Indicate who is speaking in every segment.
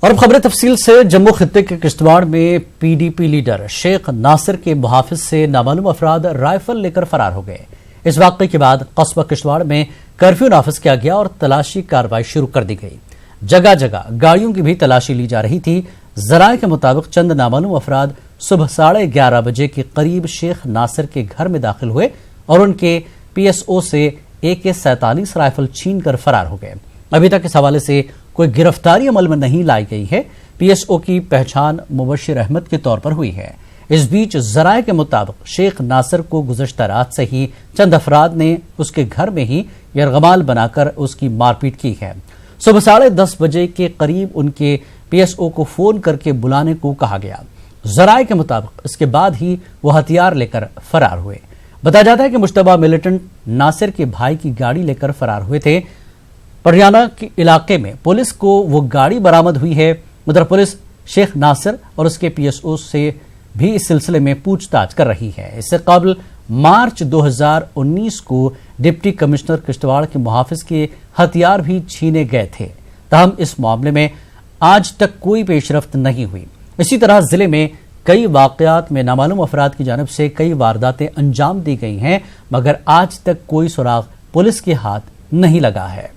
Speaker 1: और अब खबरें तफसील से। जम्मू खित्ते के किश्तवाड़ में पीडीपी लीडर शेख नासिर के मुहाफिज से नामालूम अफराद राइफल लेकर फरार हो गए। इस वाकये के बाद कस्बा किश्तवाड़ में कर्फ्यू नाफिज किया गया और तलाशी कार्रवाई शुरू कर दी गई। जगह जगह गाड़ियों की भी तलाशी ली जा रही थी। जराये के मुताबिक चंद नामालूम अफराद सुबह 11:30 बजे के करीब शेख नासिर के घर में दाखिल हुए और उनके पीएसओ से AK-47 राइफल छीन कर फरार हो गए। अभी तक इस हवाले से कोई गिरफ्तारी अमल में नहीं लाई गई है। पीएसओ की पहचान मुबशिर अहमद के तौर पर हुई है। इस बीच जराये के मुताबिक शेख नासिर को गुज़श्ता रात से ही चंद अफराद ने उसके घर में ही यरगमाल बनाकर उसकी मारपीट की है। सुबह 10:30 बजे के करीब उनके पीएसओ को फोन करके बुलाने को कहा गया। जराये के मुताबिक इसके बाद ही वो हथियार लेकर फरार हुए। बताया जाता है कि मुश्तबा मिलिटेंट नासिर के भाई की गाड़ी लेकर फरार हुए थे। परियाना के इलाके में पुलिस को वो गाड़ी बरामद हुई है। उधर पुलिस शेख नासिर और उसके पीएसओ से भी इस सिलसिले में पूछताछ कर रही है। इससे कबल मार्च 2019 को डिप्टी कमिश्नर किश्तवाड़ के मुहाफिज के हथियार भी छीने गए थे। ताहम इस मामले में आज तक कोई पेशरफ्त नहीं हुई। इसी तरह जिले में कई वाकयात में नामालूम अफराद की जानिब से कई वारदातें अंजाम दी गई हैं, मगर आज तक कोई सुराग पुलिस के हाथ नहीं लगा है।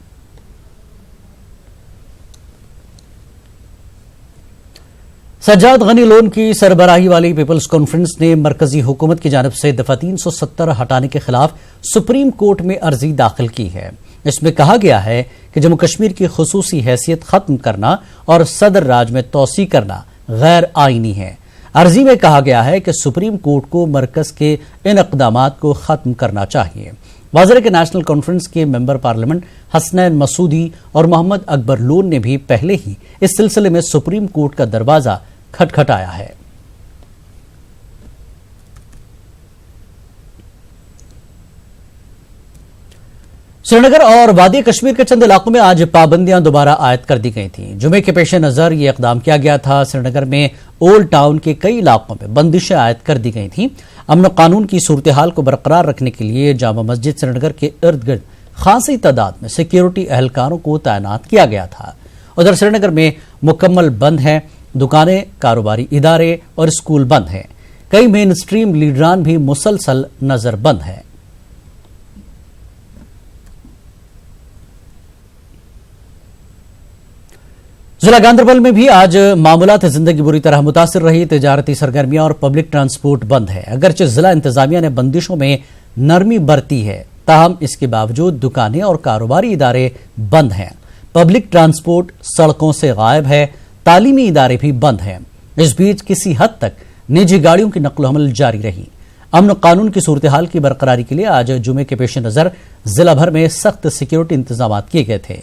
Speaker 1: सज्जाद गनी लोन की सरबराही वाली पीपल्स कॉन्फ्रेंस ने मरकजी हुकूमत की जानिब से दफा 370 हटाने के खिलाफ सुप्रीम कोर्ट में अर्जी दाखिल की है। इसमें कहा गया है कि जम्मू कश्मीर की खुसूसी हैसियत खत्म करना और सदर राज में तोसी करना गैर आईनी है। अर्जी में कहा गया है कि सुप्रीम कोर्ट को मरकज के इन इक़दामात को खत्म करना चाहिए। वज़ीर के नेशनल कॉन्फ्रेंस के मेंबर पार्लियामेंट हसनैन मसूदी और मोहम्मद अकबर लोन ने भी पहले ही इस सिलसिले में सुप्रीम कोर्ट का दरवाजा खटखटाया है। श्रीनगर और वादी कश्मीर के चंद इलाकों में आज पाबंदियां दोबारा आयद कर दी गई थीं। जुमे के पेश नजर यह इकदाम किया गया था। श्रीनगर में ओल्ड टाउन के कई इलाकों में बंदिशें आयद कर दी गई थीं। अमन कानून की सूरत हाल को बरकरार रखने के लिए जामा मस्जिद श्रीनगर के इर्द गिर्द खासी तादाद में सिक्योरिटी एहलकारों को तैनात किया गया था। उधर श्रीनगर में मुकम्मल बंद है। दुकानें, कारोबारी इदारे और स्कूल बंद हैं। कई मेन स्ट्रीम लीडरान भी मुसलसल नजर बंद हैं। जिला गांधरबल में भी आज मामूलात जिंदगी बुरी तरह मुतासिर रही। तिजारती सरगर्मियां और पब्लिक ट्रांसपोर्ट बंद है। अगरचे जिला इंतजामिया ने बंदिशों में नरमी बरती है, ताहम इसके बावजूद दुकानें और कारोबारी इदारे बंद हैं। पब्लिक ट्रांसपोर्ट सड़कों से गायब है। तालीमी इदारे भी बंद हैं। इस बीच किसी हद तक निजी गाड़ियों की नकलो हमल जारी रही। अमन कानून की सूरत हाल की बरकरारी के लिए आज जुमे के पेश नजर जिला भर में सख्त सिक्योरिटी इंतजाम किए गए थे।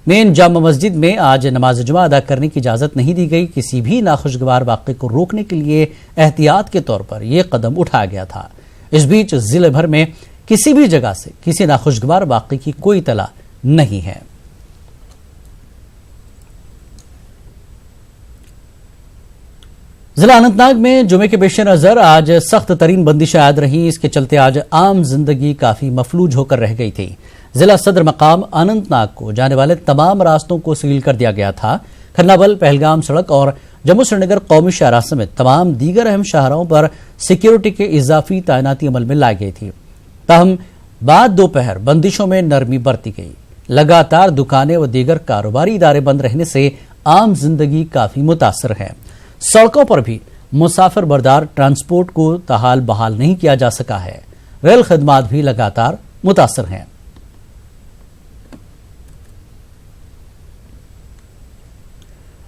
Speaker 1: मेन जामा मस्जिद में आज नमाज जुमा अदा करने की इजाजत नहीं दी गई। किसी भी नाखुशगवार वाक़े को रोकने के लिए एहतियात के तौर पर यह कदम उठाया गया था। इस बीच जिले भर में किसी भी जगह से किसी नाखुशगवार वाक़े की कोई इतला नहीं है। जिला अनंतनाग में जुमे के पेश नजर आज सख्त तरीन बंदिशें आयद रही। इसके चलते आज आम जिंदगी काफी मफलूज होकर रह गई थी। जिला सदर मकाम अनंतनाग को जाने वाले तमाम रास्तों को सील कर दिया गया था। खन्नाबल पहलगाम सड़क और जम्मू श्रीनगर कौमी शाहराह समेत तमाम दीगर अहम शाहराहों पर सिक्योरिटी के इजाफी तैनाती अमल में लाई गई थी। ताहम बाद दोपहर बंदिशों में नरमी बरती गई। लगातार दुकानें व दीगर कारोबारी इदारे बंद रहने से आम जिंदगी काफी मुतासर है। सड़कों पर भी मुसाफिर बरदार ट्रांसपोर्ट को तहाल बहाल नहीं किया जा सका है। रेल खदमात भी लगातार मुतासर हैं।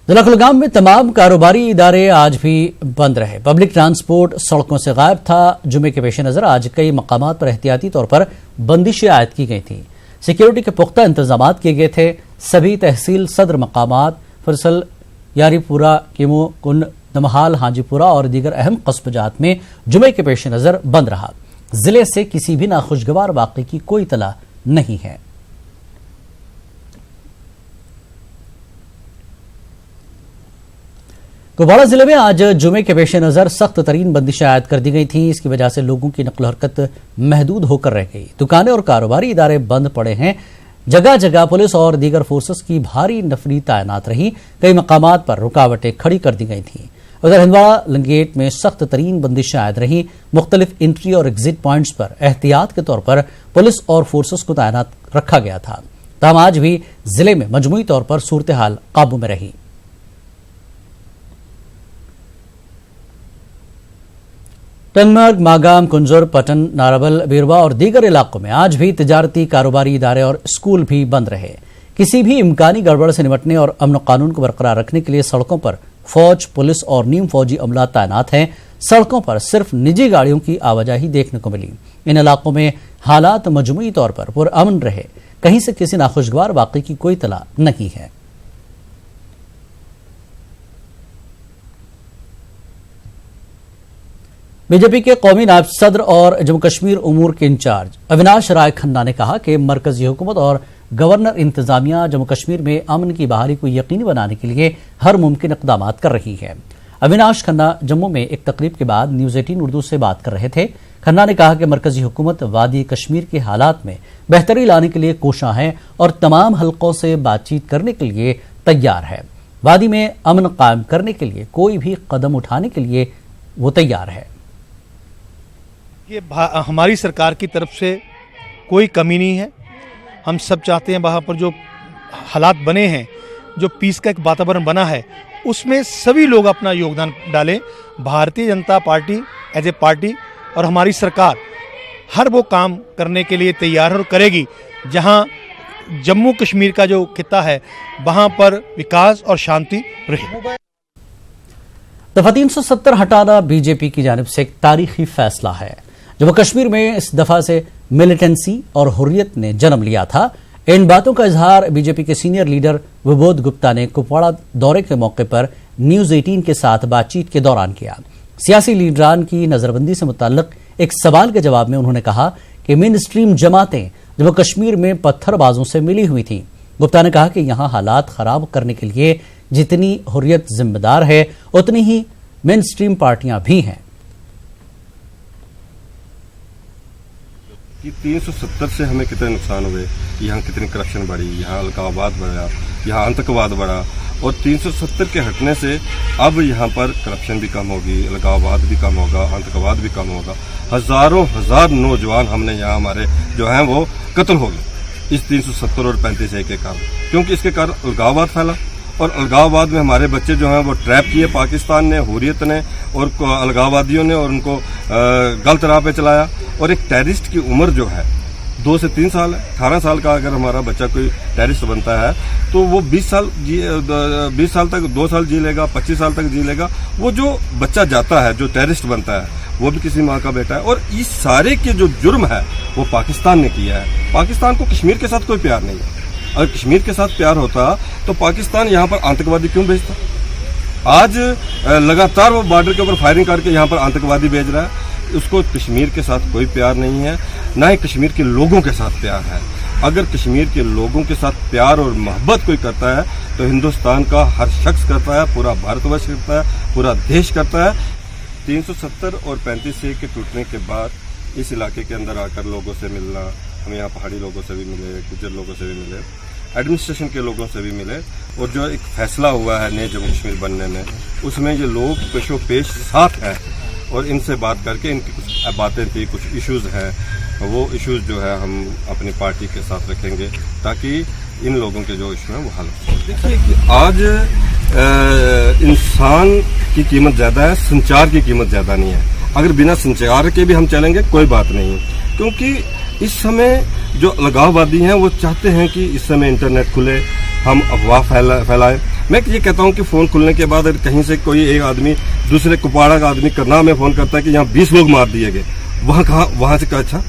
Speaker 1: जिला कुलगाम में तमाम कारोबारी इदारे आज भी बंद रहे। पब्लिक ट्रांसपोर्ट सड़कों से गायब था। जुमे के पेश नजर आज कई मकामात पर एहतियाती तौर पर बंदिशें आयद की गई थी। सिक्योरिटी के पुख्ता इंतजाम किए गए थे। सभी तहसील सदर मकामात फरसल, यारीपुरा, किमो, कुन, नमहाल, हाजीपुरा और दीगर अहम कस्बजात में जुमे के पेश नजर बंद रहा। जिले से किसी भी नाखुशगवार वाक़े की कोई इतला नहीं है। कुपवाड़ा जिले में आज जुमे के पेश नजर सख्त तरीन बंदिशें आयद कर दी गई थी। इसकी वजह से लोगों की नकल हरकत महदूद होकर रह गई। दुकानें और कारोबारी इदारे बंद पड़े हैं। जगह जगह पुलिस और दीगर फोर्सेस की भारी नफरी तैनात रही। कई मकामात पर रुकावटें खड़ी कर दी गई थीं। उधर हिंदवाड़ा लिंगेट में सख्त तरीन बंदिशें आयद रही। मुख्तलिफ एंट्री और एग्जिट पॉइंट्स पर एहतियात के तौर पर पुलिस और फोर्सेस को तैनात रखा गया था। तमाम आज भी जिले में मजमूई तौर पर सूरत हाल काबू में रही। टंगमर्ग, मागाम, कुंजर, पटन, नाराबल, बीरवा और दीगर इलाकों में आज भी तिजारती, कारोबारी इदारे और स्कूल भी बंद रहे। किसी भी इम्कानी गड़बड़ से निपटने और अमन कानून को बरकरार रखने के लिए सड़कों पर फौज, पुलिस और नीम फौजी अमला तैनात हैं। सड़कों पर सिर्फ निजी गाड़ियों की आवाजाही देखने को मिली। इन इलाकों में हालात मजमूई तौर पर पुरअमन रहे। कहीं से किसी नाखुशगवार वाक़े की कोई इत्तला नहीं है। बीजेपी के कौमी नायब सदर और जम्मू कश्मीर उमूर के इंचार्ज अविनाश राय खन्ना ने कहा कि मरकजी हुकूमत और गवर्नर इंतजामिया जम्मू कश्मीर में अमन की बहाली को यकीनी बनाने के लिए हर मुमकिन इक़दाम कर रही है। अविनाश खन्ना जम्मू में एक तकरीब के बाद न्यूज़ 18 उर्दू से बात कर रहे थे। खन्ना ने कहा कि मरकजी हुकूमत वादी कश्मीर के हालात में बेहतरी लाने के लिए कोशां है और तमाम हलकों से बातचीत करने के लिए तैयार है। वादी में अमन कायम करने के लिए कोई भी कदम उठाने के लिए वो तैयार है।
Speaker 2: ये हमारी सरकार की तरफ से कोई कमी नहीं है। हम सब चाहते हैं वहाँ पर जो हालात बने हैं, जो पीस का एक वातावरण बना है, उसमें सभी लोग अपना योगदान डालें। Bharatiya Janata party as a party और हमारी सरकार हर वो काम करने के लिए तैयार है और करेगी जहाँ जम्मू कश्मीर का जो खित्ता है वहाँ पर विकास और शांति रहे।
Speaker 1: दफा 370 हटाना बीजेपी की जानिब से एक तारीखी फैसला है। जम्मू कश्मीर में इस दफा से मिलिटेंसी और हुर्रियत ने जन्म लिया था। इन बातों का इजहार बीजेपी के सीनियर लीडर विबोध गुप्ता ने कुपवाड़ा दौरे के मौके पर न्यूज़ 18 के साथ बातचीत के दौरान किया। सियासी लीडरान की नजरबंदी से मुताल्लिक एक सवाल के जवाब में उन्होंने कहा कि मेन स्ट्रीम जमातें जम्मू कश्मीर में पत्थरबाजों से मिली हुई थी। गुप्ता ने कहा कि यहां हालात खराब करने के लिए जितनी हुर्रियत जिम्मेदार है उतनी ही मेन स्ट्रीम पार्टियां भी हैं।
Speaker 3: कि 370 से हमें कितने नुकसान हुए, यहाँ कितनी करप्शन बढ़ी, यहाँ अलगाववाद बढ़ा, यहाँ आतंकवाद बढ़ा, और 370 के हटने से अब यहाँ पर करप्शन भी कम होगी, अलगाववाद भी कम होगा, आतंकवाद भी कम होगा। हजारों हजार नौजवान हमने यहाँ हमारे जो हैं वो कत्ल हो गए इस 370 और 35 के कारण, क्योंकि इसके कारण अलगाववाद फैला और अलगाववाद में हमारे बच्चे जो हैं वो ट्रैप किए पाकिस्तान ने, हुर्रियत ने और अलगाववादियों ने, और उनको गलत राह पे चलाया। और एक टेररिस्ट की उम्र जो है 2 से 3 साल है। 18 साल का अगर हमारा बच्चा कोई टेररिस्ट बनता है तो वो 20 साल तक 2 साल जी लेगा, 25 साल तक जी लेगा। वो जो बच्चा जाता है, जो टेररिस्ट बनता है, वो भी किसी माँ का बेटा है। और इस सारे के जो जुर्म है वो पाकिस्तान ने किया है। पाकिस्तान को कश्मीर के साथ कोई प्यार नहीं है। अगर कश्मीर के साथ प्यार होता तो पाकिस्तान यहाँ पर आतंकवादी क्यों भेजता? आज लगातार वो बॉर्डर के ऊपर फायरिंग करके यहाँ पर आतंकवादी भेज रहा है। उसको कश्मीर के साथ कोई प्यार नहीं है, ना ही कश्मीर के लोगों के साथ प्यार है। अगर कश्मीर के लोगों के साथ प्यार और मोहब्बत कोई करता है तो हिंदुस्तान का हर शख्स करता है, पूरा भारतवर्ष करता है, पूरा देश करता है। 370 और 35 के टूटने के बाद इस इलाके के अंदर आकर लोगों से मिलना, हम यहाँ पहाड़ी लोगों से भी मिले, गुज्जर लोगों से भी मिले, एडमिनिस्ट्रेशन के लोगों से भी मिले, और जो एक फैसला हुआ है नए जम्मू कश्मीर बनने में, उसमें ये लोग पेशो पेश साथ हैं। और इनसे बात करके इनकी कुछ बातें थी, कुछ इश्यूज हैं, वो इश्यूज जो है हम अपनी पार्टी के साथ रखेंगे ताकि इन लोगों के जो इशू हैं वो हल हो। देखिए कि आज इंसान की कीमत ज़्यादा है, संचार की कीमत ज़्यादा नहीं है। अगर बिना संचार के भी हम चलेंगे कोई बात नहीं है, क्योंकि इस समय जो अलगाववादी हैं वो चाहते हैं कि इस समय इंटरनेट खुले, हम अफवाह फैलाएं। मैं ये कहता हूं कि फ़ोन खुलने के बाद अगर कहीं से कोई एक आदमी दूसरे कुपवाड़ा का आदमी करनाल में फ़ोन करता है कि यहाँ 20 लोग मार दिए गए, वहाँ से कहा अच्छा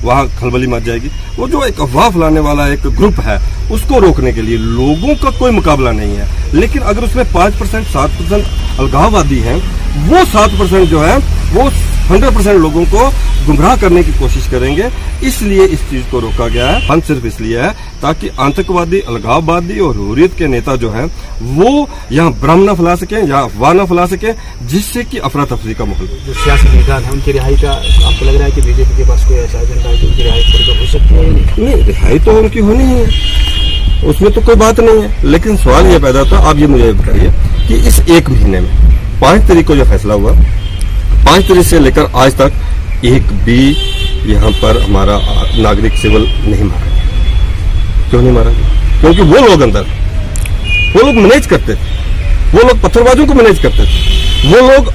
Speaker 3: वहाँ खलबली मच जाएगी। वो जो एक अफवाह फैलाने वाला एक ग्रुप है उसको रोकने के लिए लोगों का कोई मुकाबला नहीं है। लेकिन अगर उसमें 5% 7% अलगाववादी हैं वो 7% जो है वो 100% लोगों को गुमराह करने की कोशिश करेंगे। इसलिए इस चीज को रोका गया है। बंद सिर्फ इसलिए है ताकि आतंकवादी, अलगाववादी और हुर्रियत के नेता जो हैं वो यहाँ भ्रम न फैला सकें या अफवाह न फैला सकें, जिससे कि अफरा तफरी का माहौल।
Speaker 4: जो सियासी मैदान है उनकी रिहाई का आपको लग रहा है कि बीजेपी के पास कोई ऐसा एजेंडा है कि उनकी रिहाई हो सकती है?
Speaker 3: नहीं, रिहाई तो उनकी होनी ही है, उसमें तो कोई बात नहीं है। लेकिन सवाल ये पैदा होता, आप ये मुझे बताइए कि इस एक महीने में 5 तारीख को जो फैसला हुआ, 5 तारीख से लेकर आज तक एक भी यहाँ पर हमारा नागरिक सिविल नहीं मारा गया। क्यों नहीं मारा गया? क्योंकि वो लोग अंदर, वो लोग मैनेज करते थे, वो लोग पत्थरबाजों को मैनेज करते थे, वो लोग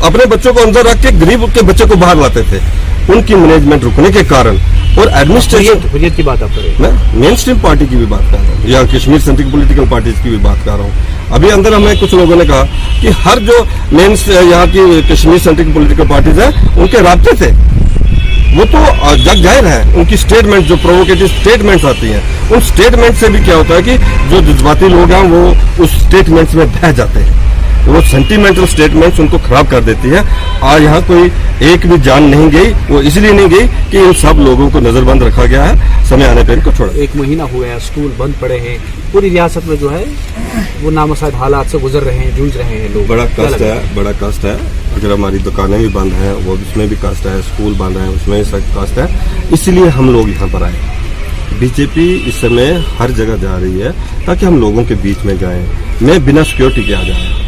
Speaker 3: अपने बच्चों को अंदर रख के गरीब के बच्चों को बाहर लाते थे। उनकी मैनेजमेंट रुकने के कारण और एडमिनिस्ट्रेशन
Speaker 4: की बात आप कर रहे हैं,
Speaker 3: मैं मेन स्ट्रीम पार्टी की भी बात कर रहा हूँ या कश्मीर सेंट्रिक पॉलिटिकल पार्टीज की भी बात कर रहा हूँ। अभी अंदर हमें कुछ लोगों ने कहा कि हर जो मेन यहाँ की कश्मीर सेंट्रिक पॉलिटिकल पार्टीज है उनके राब्ते थे, वो तो जग जाहिर है। उनकी स्टेटमेंट जो प्रोवोकेटिव स्टेटमेंट्स आती हैं, उन स्टेटमेंट से भी क्या होता है कि जो जज्बाती लोग हैं वो उस स्टेटमेंट्स में बह जाते हैं, वो सेंटिमेंटल स्टेटमेंट्स उनको खराब कर देती है। आज यहाँ कोई एक भी जान नहीं गई, वो इसलिए नहीं गई कि इन सब लोगों को नजरबंद रखा गया है, समय आने पर इनको छोड़ा।
Speaker 4: 1 महीना हो गया, स्कूल बंद पड़े हैं, पूरी रियासत में जो है वो नामसाद हालात से गुजर रहे हैं, जूझ रहे हैं लोग।
Speaker 3: बड़ा कष्ट है। अगर हमारी दुकानें भी बंद हैं, वो उसमें भी कष्ट है, स्कूल बंद है, उसमें भी कष्ट है। इसलिए हम लोग यहाँ पर आए। बीजेपी इस समय हर जगह जा रही है ताकि हम लोगों के बीच में जाएं। मैं बिना सिक्योरिटी के आ जाया,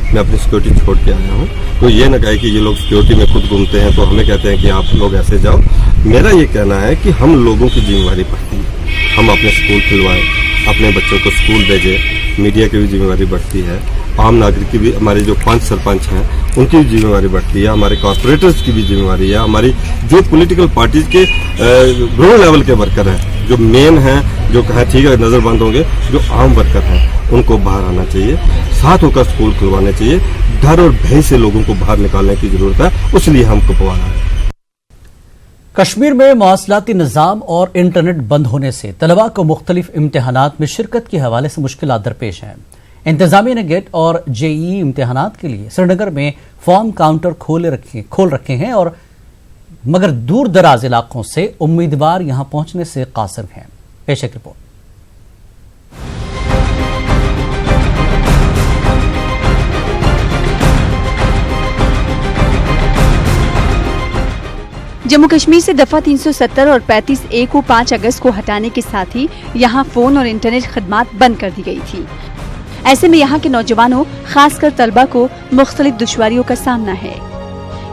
Speaker 3: मैं अपनी सिक्योरिटी छोड़ के आया हूँ। तो ये न कहे कि ये लोग सिक्योरिटी में खुद घूमते हैं तो हमें कहते हैं कि आप लोग ऐसे जाओ। मेरा ये कहना है कि हम लोगों की जिम्मेवारी बढ़ती है, हम अपने स्कूल खुलवाएं, अपने बच्चों को स्कूल भेजें। मीडिया की भी जिम्मेवारी बढ़ती है, आम नागरिक की भी, हमारे जो 5 सरपंच हैं उनकी भी जिम्मेवारी बढ़ती है, हमारे कॉर्पोरेटर्स की भी जिम्मेवारी है, हमारी जो पॉलिटिकल पार्टीज के ग्राउंड लेवल के वर्कर हैं, जो मेन हैं, जो कहा ठीक है नजरबंद होंगे, जो आम वर्कर हैं उनको बाहर आना चाहिए, साथ होकर स्कूल खुलवाने चाहिए। डर और भय से लोगों को बाहर निकालने की जरूरत है, उसलिए हम कुपवाना है।
Speaker 1: कश्मीर में मवासलाती निजाम और इंटरनेट बंद होने से तलबा को मुख्तलिफ इम्तिहानात में शिरकत के हवाले से मुश्किलात दरपेश हैं। इंतजामिया ने गेट और जेईई इम्तिहानात के लिए श्रीनगर में फॉर्म काउंटर खोल रखे हैं, और मगर दूर दराज इलाकों से उम्मीदवार यहां पहुंचने से कासिर हैं। पेश एक रिपोर्ट।
Speaker 5: जम्मू कश्मीर से दफा 370 और 35A को 5 अगस्त को हटाने के साथ ही यहां फोन और इंटरनेट खदमात बंद कर दी गई थी। ऐसे में यहां के नौजवानों, खासकर तलबा को मुख्तलिफ दुश्वारियों का सामना है।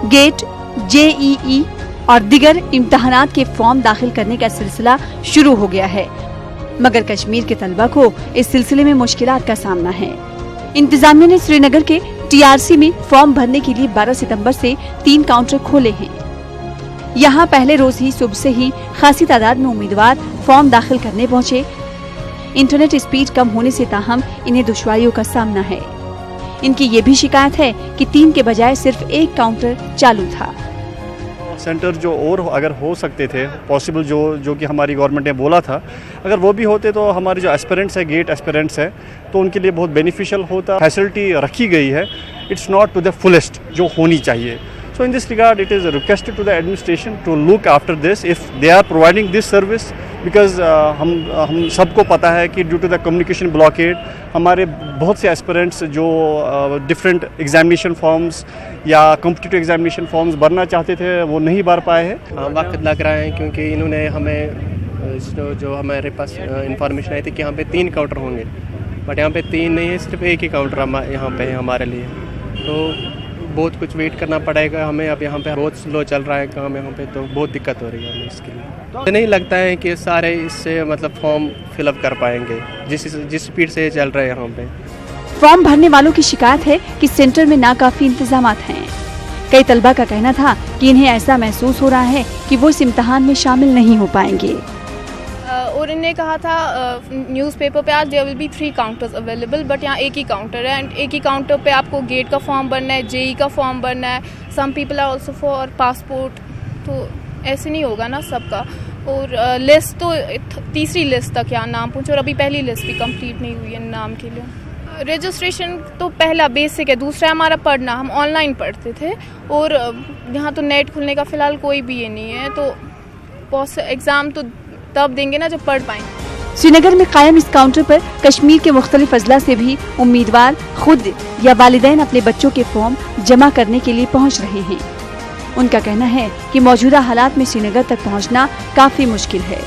Speaker 5: गेट, जेईई और दिगर इम्तहानात के फॉर्म दाखिल करने का सिलसिला शुरू हो गया है, मगर कश्मीर के तलबा को इस सिलसिले में मुश्किलात का सामना है। इंतजामिया ने श्रीनगर के TRC में फॉर्म भरने के लिए 12 सितंबर से 3 काउंटर खोले हैं। यहाँ पहले रोज ही सुबह से ही खासी तादाद में उम्मीदवार फॉर्म दाखिल करने पहुँचे। इंटरनेट स्पीड कम होने से ताहम इन्हें दुश्वारियों का सामना है। इनकी ये भी शिकायत है कि 3 के बजाय सिर्फ 1 काउंटर चालू था।
Speaker 6: सेंटर जो और अगर हो सकते थे पॉसिबल, जो कि हमारी गवर्नमेंट ने बोला था, अगर वो भी होते तो हमारे जो एस्पिरेंट्स है, गेट एस्पिरेंट्स है, तो उनके लिए बहुत बेनिफिशियल होता। फैसिलिटी रखी गई है, it's not to the fullest जो होनी चाहिए। So in this regard, it is requested to the administration to look after this if they are providing this service, because हम सबको पता है कि due to the communication blockade हमारे बहुत से एस्पिरेंट्स जो डिफरेंट एग्जामिनेशन फॉर्म्स या कॉम्पिटिटिव एग्जामिनेशन फॉर्म्स भरना चाहते थे वो नहीं भर पाए हैं।
Speaker 7: वक्त लग रहा है क्योंकि इन्होंने हमें जो हमारे पास इंफॉर्मेशन आई थी कि यहाँ पे 3 काउंटर होंगे, बट यहाँ पे 3 नहीं है, सिर्फ 1 ही काउंटर यहाँ पे है हमारे लिए। तो बहुत कुछ वेट करना पड़ेगा हमें। अब यहाँ पे बहुत स्लो चल रहा है काम यहाँ पे, तो बहुत दिक्कत हो रही है हमें इसके लिए। तो नहीं लगता है कि सारे इससे मतलब फॉर्म फिलअप कर पाएंगे जिस स्पीड से चल रहा है यहाँ पे।
Speaker 5: फॉर्म भरने वालों की शिकायत है कि सेंटर में नाकाफी इंतजामात हैं। कई तलबा का कहना था कि इन्हें ऐसा महसूस हो रहा है कि वो इस इम्तिहान में शामिल नहीं हो पाएंगे।
Speaker 8: और इन्हें कहा था न्यूज़पेपर पे आज there will be 3 counters available, but यहाँ 1 ही काउंटर है, एंड 1 ही काउंटर पे आपको गेट का फॉर्म भरना है, जेई का फॉर्म भरना है, some people are also for passport. तो ऐसे नहीं होगा ना सबका। और लिस्ट तो तीसरी लिस्ट तक यहाँ नाम पहुँचे, और अभी पहली लिस्ट भी कंप्लीट नहीं हुई है नाम के लिए। रजिस्ट्रेशन तो पहला बेसिक है, दूसरा हमारा पढ़ना, हम ऑनलाइन पढ़ते थे और यहाँ तो नेट खुलने का फ़िलहाल कोई भी ये नहीं है, तो एग्ज़ाम तो तब देंगे ना जब पढ़ पाएंगे।
Speaker 5: श्रीनगर में कायम इस काउंटर पर कश्मीर के मुख्तलिफ अजला से भी उम्मीदवार खुद या वालिदैन अपने बच्चों के फॉर्म जमा करने के लिए पहुँच रहे हैं। उनका कहना है कि मौजूदा हालात में श्रीनगर तक पहुँचना काफी मुश्किल है।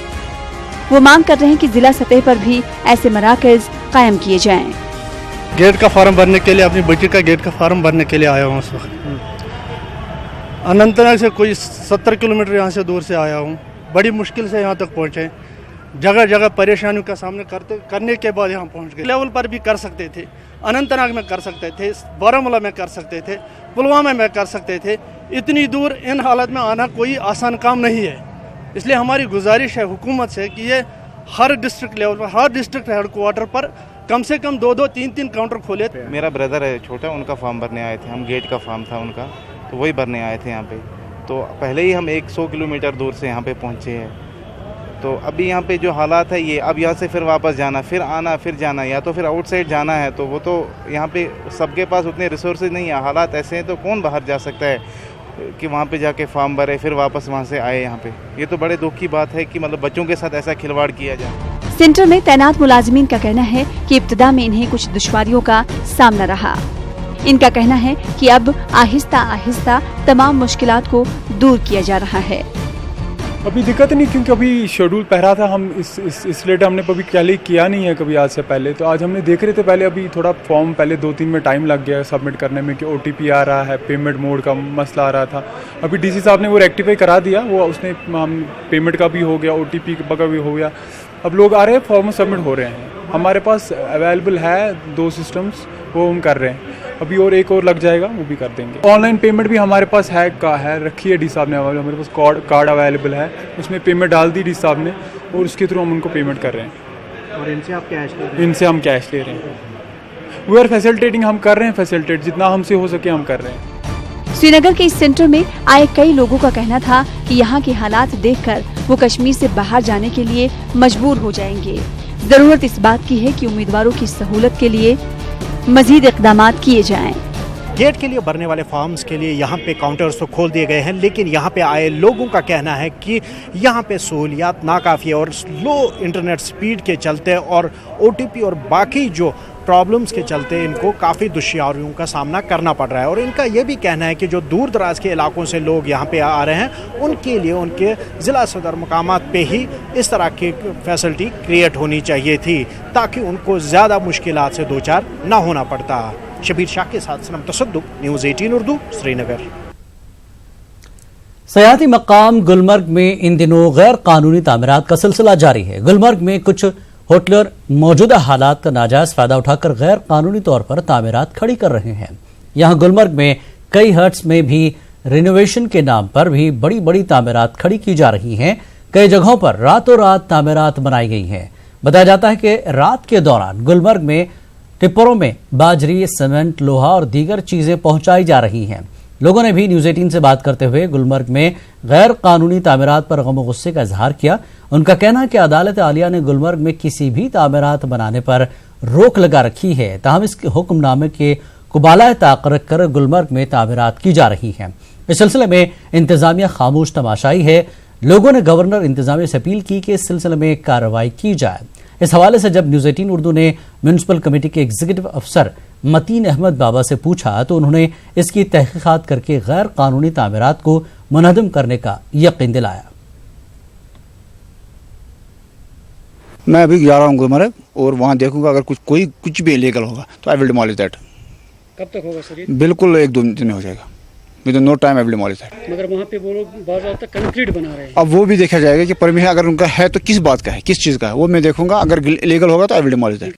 Speaker 5: वो मांग कर रहे हैं कि जिला सतह पर भी ऐसे मराकज कायम किए जाएं।
Speaker 6: गेट का फॉर्म भरने के लिए, अपनी बेटी का गेट का फॉर्म भरने के लिए आया हूँ इस वक्त। अनंतनाग से कोई 70 किलोमीटर यहाँ से दूर से आया हूँ। बड़ी मुश्किल से यहाँ तक पहुँचे, जगह जगह परेशानियों का सामना करने के बाद यहाँ पहुँच गए। लेवल पर भी कर सकते थे, अनंतनाग में कर सकते थे, बारामूला में कर सकते थे, पुलवामा में कर सकते थे। इतनी दूर इन हालत में आना कोई आसान काम नहीं है। इसलिए हमारी गुजारिश है हुकूमत से कि ये हर डिस्ट्रिक्ट लेवल पर, हर डिस्ट्रिक्ट हेडक्वार्टर पर कम से कम 2-2, 3-3 काउंटर खोले।
Speaker 9: मेरा ब्रदर है छोटा, उनका फॉर्म भरने आए थे हम, गेट का फॉर्म था उनका, तो वही भरने आए थे यहाँ पे। तो पहले ही हम 100 किलोमीटर दूर से यहाँ पे पहुँचे हैं। तो अभी यहाँ पे जो हालात है ये, अब यहाँ से फिर वापस जाना, फिर आना, फिर जाना, या तो फिर आउटसाइड जाना है, तो वो तो यहाँ पे सबके पास उतने रिसोर्सेज नहीं है। हालात ऐसे हैं तो कौन बाहर जा सकता है कि वहाँ पे जाके फॉर्म भरे फिर वापस वहाँ से आए यहाँ पे। ये तो बड़े दुख की बात है कि मतलब बच्चों के साथ ऐसा खिलवाड़ किया जाए।
Speaker 5: सेंटर में तैनात मुलाजिमीन का कहना है कि इब्तिदा में इन्हें कुछ दुश्वारियों का सामना रहा। इनका कहना है कि अब आहिस्ता आहिस्ता तमाम मुश्किलात को दूर किया जा रहा है।
Speaker 10: अभी दिक्कत नहीं, क्योंकि अभी शेड्यूल पहरा था, हम इस लेट हमने कभी पहले किया नहीं है कभी आज से पहले। तो आज हमने देख रहे थे पहले, अभी थोड़ा फॉर्म पहले 2-3 में टाइम लग गया सबमिट करने में कि OTP आ रहा है, पेमेंट मोड का मसला आ रहा था। अभी DC साहब ने वो रेक्टिफाई करा दिया, वो उसने हम पेमेंट का भी हो गया, OTP का भी हो गया। अब लोग आ रहे हैं, फॉर्म सबमिट हो रहे हैं। हमारे पास अवेलेबल है 2 सिस्टम्स, वो हम कर रहे हैं। अभी और एक और लग जाएगा, वो भी कर देंगे। ऑनलाइन पेमेंट भी हमारे पास है रखी है डी साहब ने, हमारे पास कार्ड अवेलेबल है, उसमें पेमेंट डाल दी डी साहब ने और उसके थ्रू हम उनको पेमेंट कर रहे हैं।
Speaker 11: और इनसे आप कैश ले रहे हैं?
Speaker 10: इनसे हम कैश ले रहे हैं। वी आर फैसिलिटेटिंग, हम कर रहे हैं फैसिलिटेट, जितना हमसे हो सके हम कर रहे हैं।
Speaker 5: श्रीनगर के इस सेंटर में आए कई लोगों का कहना था कि यहाँ के हालात देखकर वो कश्मीर से बाहर जाने के लिए मजबूर हो जाएंगे। जरूरत इस बात की है कि उम्मीदवारों की सहूलत के लिए मजीद इक़दामात किए जाएं।
Speaker 11: गेट के लिए भरने वाले फॉर्म्स के लिए यहाँ पे काउंटर्स तो खोल दिए गए हैं, लेकिन यहाँ पे आए लोगों का कहना है कि यहाँ पे सहूलियात नाकाफ़ी है और स्लो इंटरनेट स्पीड के चलते और OTP और बाकी जो प्रॉब्लम्स के चलते इनको काफ़ी दुश्वारियों का सामना करना पड़ रहा है। और इनका ये भी कहना है कि जो दूर दराज के इलाकों से लोग यहाँ पे आ रहे हैं, उनके लिए उनके ज़िला सदर मकामात पे ही इस तरह की फैसिलिटी क्रिएट होनी चाहिए थी, ताकि उनको ज़्यादा मुश्किलात से दो चार ना होना पड़ता। शबीर शाह के साथ सनम तसद्दुक, न्यूज़ 18 उर्दू, श्रीनगर।
Speaker 1: सयाहती मकाम गुलमर्ग में इन दिनों गैर कानूनी तामीरात का सिलसिला जारी है। गुलमर्ग में कुछ होटलर मौजूदा हालात का नाजायज फायदा उठाकर गैर कानूनी तौर पर तामीरात खड़ी कर रहे हैं। यहाँ गुलमर्ग में कई हट्स में भी रिनोवेशन के नाम पर भी बड़ी बड़ी तामीरात खड़ी की जा रही हैं। कई जगहों पर रातों रात तामीरात बनाई गई हैं। बताया जाता है कि रात के दौरान गुलमर्ग में टिप्परों में बाजरी, सीमेंट, लोहा और दीगर चीजें पहुंचाई जा रही हैं। लोगों ने भी न्यूज़ 18 से बात करते हुए गुलमर्ग में गैर कानूनी तामीरात पर गम गुस्से का इजहार किया। उनका कहना है कि अदालत आलिया ने गुलमर्ग में किसी भी तामीरात बनाने पर रोक लगा रखी है, ताहम इस हुक्मनामे के कुबाला ताक रखकर गुलमर्ग में तामीरात की जा रही है। इस सिलसिले में इंतजामिया खामोश तमाशाई है। लोगों ने गवर्नर इंतजामिया से अपील की कि इस सिलसिले में कार्रवाई की जाए। इस हवाले से जब न्यूज़ 18 उर्दू ने म्यूनिसिपल कमेटी के एग्जीक्यूटिव अफसर मतीन अहमद बाबा से पूछा तो उन्होंने इसकी तहकीकात करके गैर कानूनी तामीरात को मुनहदम करने का यकीन दिलाया।
Speaker 12: मैं अभी जा रहा हूँ गुलमर्ग और वहाँ देखूंगा, अगर कुछ भी इलीगल होगा तो आई विल डिमोलिश दैट।
Speaker 11: कब तक होगा सर?
Speaker 12: बिल्कुल 1-2 दिन में हो जाएगा। With no time I will demolish that.
Speaker 11: मगर वहाँ पे वो लोग बहुत ज़्यादा कंक्रीट बना रहे हैं।
Speaker 12: अब वो भी देखा जाएगा कि परमिशन अगर उनका है तो किस बात का है, किस चीज़ का है, वो मैं देखूंगा। अगर इलीगल होगा तो आई विल डिमोलिश दैट।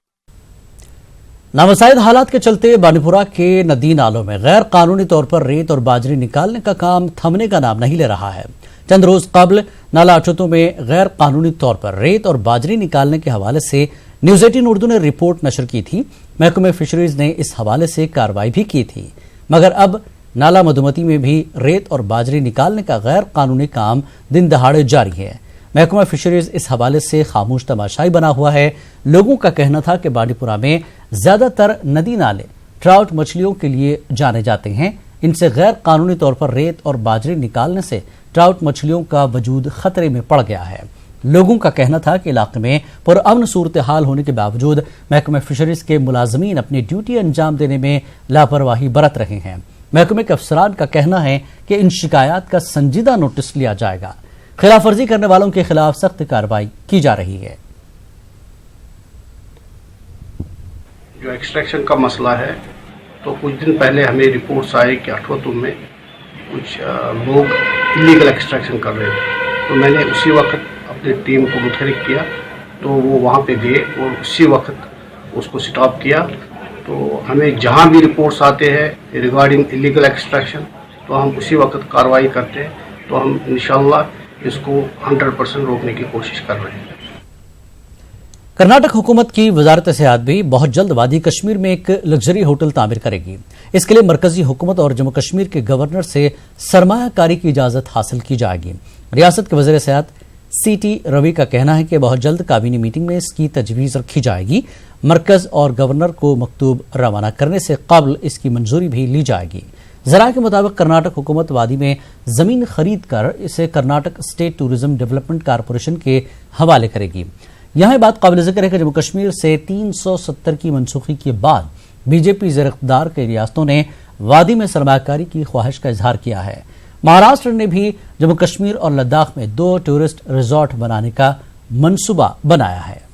Speaker 1: नामुसाइद हालात के चलते बानीपुरा के नदी नालों में गैर कानूनी तौर पर रेत और बाजरी निकालने का काम थमने का नाम नहीं ले रहा है। चंद रोज कबल नाला अछूतों में गैर कानूनी तौर पर रेत और बाजरी निकालने के हवाले से न्यूज़ 18 उर्दू ने रिपोर्ट नशर की थी। महकमे फिशरीज ने इस हवाले से कार्रवाई भी की थी, मगर अब नाला मधुमती में भी रेत और बाजरी निकालने का गैर कानूनी काम दिन दहाड़े जारी है। महकमा फिशरीज इस हवाले से खामोश तमाशाई बना हुआ है। लोगों का कहना था कि बांडीपुरा में ज्यादातर नदी नाले ट्राउट मछलियों के लिए जाने जाते हैं। इनसे गैर कानूनी तौर पर रेत और बाजरी निकालने से ट्राउट मछलियों का वजूद खतरे में पड़ गया है। लोगों का कहना था कि इलाके में पुरअमन सूरत हाल होने के बावजूद महकमा फिशरीज के मुलाजमीन अपनी ड्यूटी अंजाम देने में लापरवाही बरत रहे हैं। महकमे के अफसरान का कहना है कि इन शिकायत का संजीदा नोटिस लिया जाएगा। खिलाफ वर्जी करने वालों के खिलाफ सख्त कार्रवाई की जा रही है।
Speaker 13: जो एक्सट्रैक्शन का मसला है, तो कुछ दिन पहले हमें रिपोर्ट्स आए कि अठवतुम में कुछ लोग इलीगल एक्सट्रैक्शन कर रहे थे। तो मैंने उसी वक्त अपनी टीम को मुतहरिक किया, तो वो वहाँ पे गए और उसी वक्त उसको स्टॉप किया। तो हमें जहाँ भी रिपोर्ट्स आते हैं रिगार्डिंग इलीगल एक्सट्रैक्शन, तो हम उसी वक्त कार्रवाई करते हैं। तो हम इंशाअल्लाह इसको 100% रोकने की कोशिश कर रहे हैं।
Speaker 1: कर्नाटक हुकूमत की वजारत सेहत भी बहुत जल्द वादी कश्मीर में एक लग्जरी होटल तामीर करेगी। इसके लिए मरकजी हुकूमत और जम्मू कश्मीर के गवर्नर से सरमायाकारी की इजाजत हासिल की जाएगी। रियासत के वज़ीर सेहत CT रवि का कहना है कि बहुत जल्द काबीनी मीटिंग में इसकी तजवीज़ रखी जाएगी। मरकज और गवर्नर को मकतूब रवाना करने से कबल इसकी मंजूरी भी ली जाएगी। जरा के मुताबिक कर्नाटक हुकूमत वादी में जमीन खरीद कर इसे Karnataka state tourism development corporation के हवाले करेगी। यहाँ बात काबिल जिक्र है कि जम्मू कश्मीर से 370 की मनसूखी के बाद बीजेपी ज़ेर इक़्तिदार के रियासतों ने वादी में सरमायाकारी की ख्वाहिश का इजहार किया है। महाराष्ट्र ने भी जम्मू कश्मीर और लद्दाख में 2 टूरिस्ट रिजॉर्ट बनाने का मंसूबा बनाया है।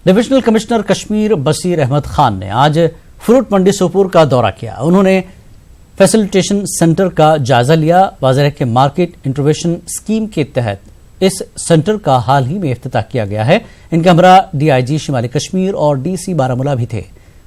Speaker 1: डिविजनल कमिश्नर कश्मीर बशीर अहमद खान ने आज फ्रूट मंडी सोपुर का दौरा किया। उन्होंने फैसिलिटेशन सेंटर का जायजा लिया। वाज़ेह के मार्केट इंटरवेंशन स्कीम के तहत इस सेंटर का हाल ही में इफ्तिताह किया गया है। इनके हमरा DIG शिमाली कश्मीर और DC बारामूला भी थे।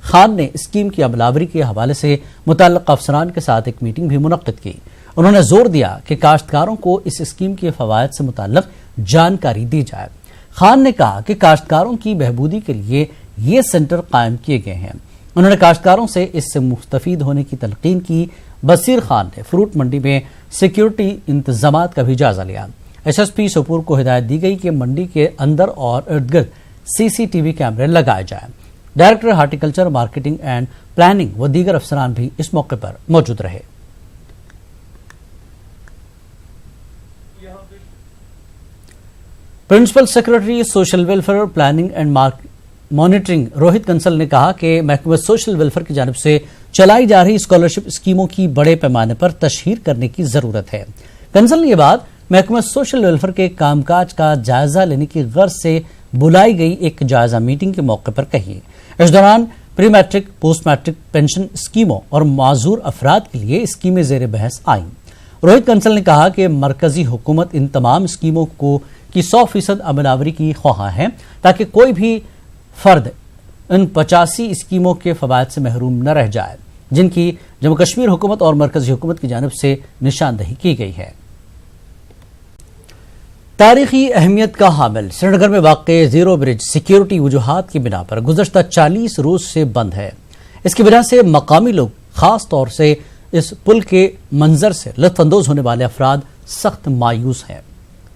Speaker 1: खान ने स्कीम की अमलावरी के हवाले से मुतल्लिक़ अफसरान के साथ एक मीटिंग भी मुनक्किद की। उन्होंने जोर दिया कि काश्तकारों को इस स्कीम के फवायद से मुतल्लिक़ जानकारी दी जाए। खान ने कहा कि काश्तकारों की बहबूदी के लिए ये सेंटर कायम किए गए हैं। उन्होंने काश्तकारों से इससे मुस्तफीद होने की तलकीन की। बशीर खान ने फ्रूट मंडी में सिक्योरिटी इंतजामात का भी जायजा लिया। SSP सोपुर को हिदायत दी गई कि मंडी के अंदर और इर्द गिर्द CCTV कैमरे लगाए जाएं। Director horticulture, marketing and planning व दीगर अफसरान भी इस मौके पर मौजूद रहे। Principal secretary social welfare, planning and monitoring Rohit Kansal ने कहा कि महकमा सोशल वेलफेयर की जानिब से चलाई जा रही स्कॉलरशिप स्कीमों की बड़े पैमाने पर तशहीर करने की जरूरत है। कंसल ने यह बात महकमा सोशल वेलफेयर के कामकाज का जायजा लेने की गर्ज से बुलाई गई एक जायजा मीटिंग के मौके पर कही। इस दौरान pre matric, post matric pension स्कीमों और माजूर अफराद के लिए स्कीमें जेर बहस आईं। रोहित कंसल ने कहा कि मरकजी हुकूमत इन तमाम स्कीमों को की 100% अमलावरी की ख्वाह है ताकि कोई भी फर्द इन 85 स्कीमों के फवायद से महरूम न रह जाए जिनकी जम्मू कश्मीर हुकूमत और मरकजी हुकूमत की जानिब से निशानदही की गई है। तारीखी अहमियत का हामिल श्रीनगर में वाक़े जीरो ब्रिज सिक्योरिटी वजूहात की बिना पर गुज़श्ता 40 रोज से बंद है। इसकी वजह से मकामी लोग, खास तौर से इस पुल के मंजर से लुत्फअंदोज होने वाले अफराद सख्त मायूस हैं।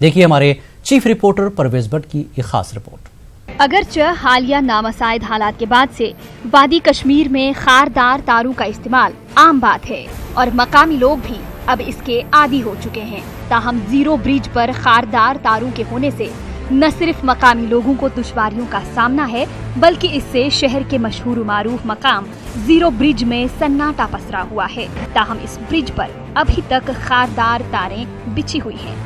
Speaker 1: देखिए हमारे चीफ रिपोर्टर परवेज भट्ट की एक खास रिपोर्ट।
Speaker 14: अगरचे हालिया नामसाइद हालात के बाद से वादी कश्मीर में खारदार तारों का इस्तेमाल आम बात है और मकामी लोग भी अब इसके आदी हो चुके हैं। ताहम जीरो ब्रिज पर खारदार तारों के होने से न सिर्फ मकामी लोगों को दुश्वारियों का सामना है बल्कि इससे शहर के मशहूर मारूफ मकाम जीरो ब्रिज में सन्नाटा पसरा हुआ है। ताहम इस ब्रिज पर अभी तक खारदार तारें बिछी हुई हैं।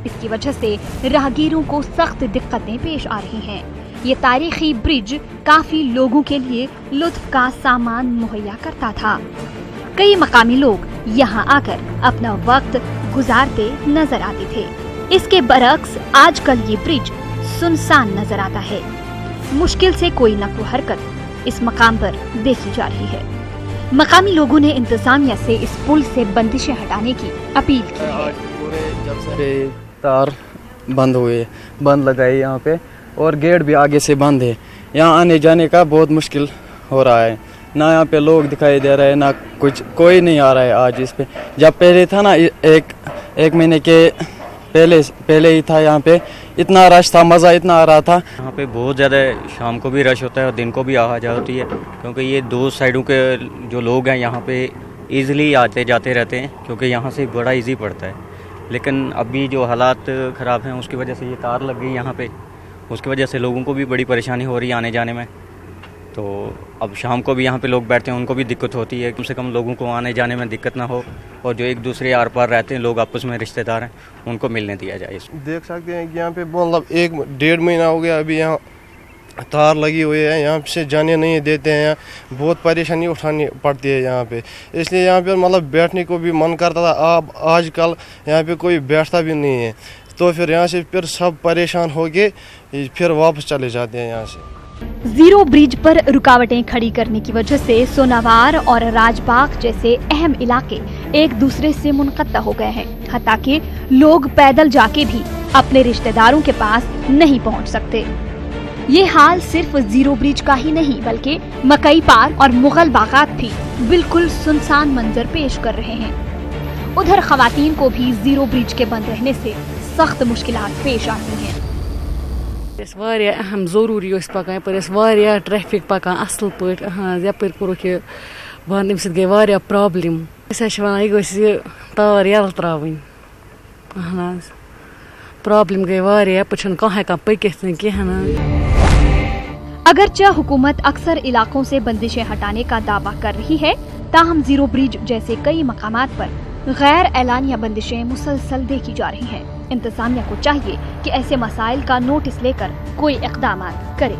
Speaker 14: इसकी वजह से राहगीरों को सख्त दिक्कतें पेश आ रही हैं। ये तारीखी ब्रिज काफी लोगों के लिए लुत्फ का सामान मुहैया करता था। कई मकामी लोग यहाँ आकर अपना वक्त गुजारते नजर आते थे। इसके बरक्स आजकल ये ब्रिज सुनसान नजर आता है। मुश्किल से कोई नक़्ल हरकत इस मकाम पर देखी जा रही है। मकामी लोगों ने इंतजामिया से इस पुल से बंदिशें हटाने की अपील की है।
Speaker 15: जब से तार बंद हुए, बंद लगाए यहाँ पे और गेट भी आगे से बंद है। यहाँ आने जाने का बहुत मुश्किल हो रहा है। ना यहाँ पे लोग दिखाई दे रहे हैं, ना कुछ, कोई नहीं आ रहा है आज इस पे। जब पहले था ना, एक महीने के पहले ही था, यहाँ पे इतना रश था, मज़ा इतना आ रहा था।
Speaker 16: यहाँ पे बहुत ज़्यादा शाम को भी रश होता है और दिन को भी आ जा होती है, क्योंकि ये दो साइडों के जो लोग हैं यहाँ पे ईज़िली आते जाते रहते हैं, क्योंकि यहाँ से बड़ा इजी पड़ता है। लेकिन अभी जो हालात ख़राब हैं उसकी वजह से ये तार लग गई यहाँ पे, उसकी वजह से लोगों को भी बड़ी परेशानी हो रही है आने जाने में। तो अब शाम को भी यहाँ पे लोग बैठते हैं, उनको भी दिक्कत होती है। कम से कम लोगों को आने जाने में दिक्कत ना हो, और जो एक दूसरे आर पार रहते हैं लोग, आपस में रिश्तेदार हैं, उनको मिलने दिया जाए।
Speaker 17: देख सकते हैं कि यहाँ पे मतलब 1-1.5 महीना हो गया अभी यहाँ तार लगी हुई है, यहाँ से जाने नहीं देते हैं, बहुत परेशानी उठानी पड़ती है यहाँ पे। इसलिए यहाँ पे मतलब बैठने को भी मन करता था, अब आजकल यहाँ पे कोई बैठता भी नहीं है, तो फिर यहाँ से फिर सब परेशान हो के फिर वापस चले जाते हैं यहाँ से।
Speaker 14: जीरो ब्रिज पर रुकावटें खड़ी करने की वजह से सोनावार और राजबाग जैसे अहम इलाके एक दूसरे से मुनक़ता हो गए हैं, हत्ता कि लोग पैदल जाके भी अपने रिश्तेदारों के पास नहीं पहुंच सकते। ये हाल सिर्फ जीरो ब्रिज का ही नहीं, बल्कि मकई पार्क और मुगल बागात भी बिल्कुल सुनसान मंजर पेश कर रहे हैं। उधर खवातीन को भी जीरो ब्रिज के बंद रहने से सख्त मुश्किलात पेश आती हैं।
Speaker 18: अहम जरूरी पकान ट्रैफिक पकान असल पे यपर कोरुक यह बंद, अम गई वारिया प्रॉब्लम। यह तार यल त्रावन, प्रॉब्लम गई वारिया, यपर कह हेकान पकित कहें।
Speaker 14: अगरचे हुकूमत अक्सर इलाकों से बंदिशें हटाने का दावा कर रही है, ताहम जीरो ब्रिज जैसे कई मकामात पर गैर एलानिया बंदिशें मुसलसल देखी जा रही हैं। इंतजामिया को चाहिए कि ऐसे मसाइल का नोटिस लेकर कोई इक़दाम करे।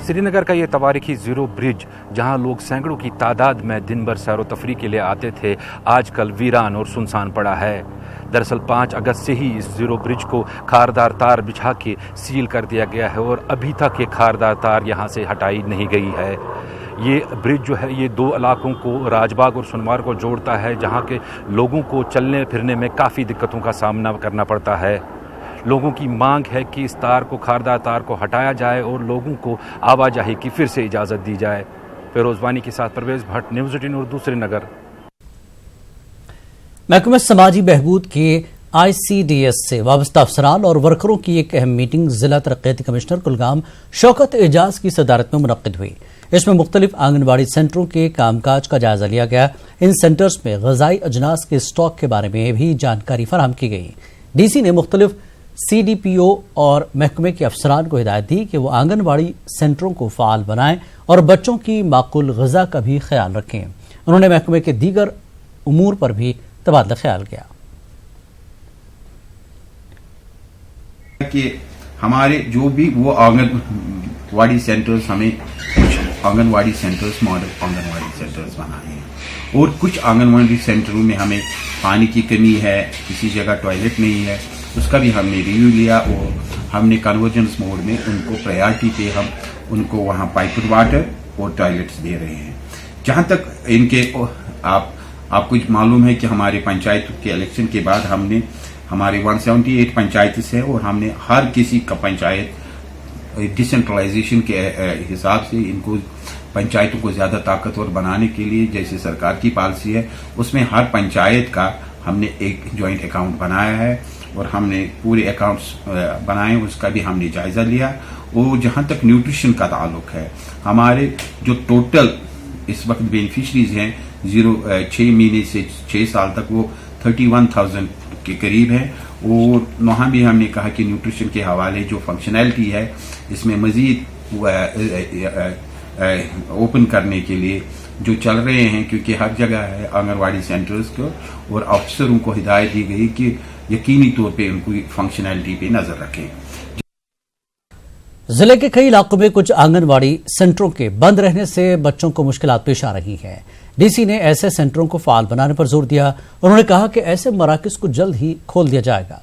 Speaker 19: श्रीनगर का ये तवारीखी जीरो ब्रिज, जहां लोग सैकड़ों की तादाद में दिन भर सैर व तफरी के लिए आते थे, आजकल वीरान और सुनसान पड़ा है। दरअसल 5 अगस्त से ही इस जीरो ब्रिज को खारदार तार बिछा के सील कर दिया गया है और अभी तक ये खारदार तार यहाँ से हटाई नहीं गई है। ये ब्रिज जो है, ये 2 इलाकों को, राजबाग और सोनावार को जोड़ता है, जहाँ के लोगों को चलने फिरने में काफ़ी दिक्कतों का सामना करना पड़ता है। लोगों की मांग है कि इस तार को, खारदार तार को हटाया जाए और लोगों को आवाजाही की फिर से इजाज़त दी जाए। फिरोज वानी के साथ परवेज भट्ट, न्यूज़ 18 उर्दू, श्रीनगर।
Speaker 1: महकमा समाजी बहबूद के ICDS से वाबस्ता अफसरान और वर्करों की एक अहम मीटिंग जिला तरक्याती कमिश्नर कुलगाम शौकत एजाज की सदारत में मुनक्किद हुई। इसमें मुख्तलिफ आंगनबाड़ी सेंटरों के कामकाज का जायजा लिया गया। इन सेंटर्स में ग़िज़ाई अजनास के स्टॉक के बारे में भी जानकारी फराहम की गई। DC ने मुख्तलिफ CDPO और महकमे के अफसरान को हिदायत दी कि वो आंगनबाड़ी सेंटरों को फ़ाल बनाएं और बच्चों की माकूल ग़िज़ा का भी ख्याल रखें। उन्होंने महकमे के दीगर उमूर पर भी तबादला ख्याल किया
Speaker 20: कि हमारे जो भी वो आंगनवाड़ी सेंटर्स, हमें कुछ anganwadi centres, model anganwadi centres बनाए हैं और कुछ आंगनवाड़ी सेंटरों में हमें पानी की कमी है, किसी जगह टॉयलेट नहीं है, उसका भी हमने रिव्यू लिया और हमने कन्वर्जेंस मोड में उनको प्रायोरिटी पे हम उनको वहाँ पाइप्ड वाटर और टॉयलेट्स दे रहे हैं। जहाँ तक इनके आपको मालूम है कि हमारे पंचायत के इलेक्शन के बाद हमने हमारे 178 पंचायत है और हमने हर किसी का पंचायत डिसेंट्रलाइजेशन के हिसाब से इनको पंचायतों को ज़्यादा ताकतवर बनाने के लिए, जैसे सरकार की पॉलिसी है, उसमें हर पंचायत का हमने एक जॉइंट अकाउंट बनाया है और हमने पूरे अकाउंट्स बनाए, उसका भी हमने जायज़ा लिया। और जहाँ तक न्यूट्रिशन का ताल्लुक है, हमारे जो टोटल इस वक्त बेनिफिशरीज हैं 6 महीने से 6 साल तक, वो 31,000 के करीब है। और वहाँ भी हमने कहा कि न्यूट्रिशन के हवाले जो फंक्शनैलिटी है इसमें मज़ीद ओपन करने के लिए जो चल रहे हैं, क्योंकि हर जगह है आंगनवाड़ी सेंटर्स को, और अफसरों को हिदायत दी गई कि यकीनी तौर पे उनकी फंक्शनैलिटी पे नजर रखें।
Speaker 1: जिले के कई इलाकों में कुछ आंगनवाड़ी सेंटरों के बंद रहने से बच्चों को मुश्किलात पेश आ रही हैं। DC ने ऐसे सेंटरों को फाल बनाने पर जोर दिया। उन्होंने कहा कि ऐसे मराकज को जल्द ही खोल दिया जाएगा।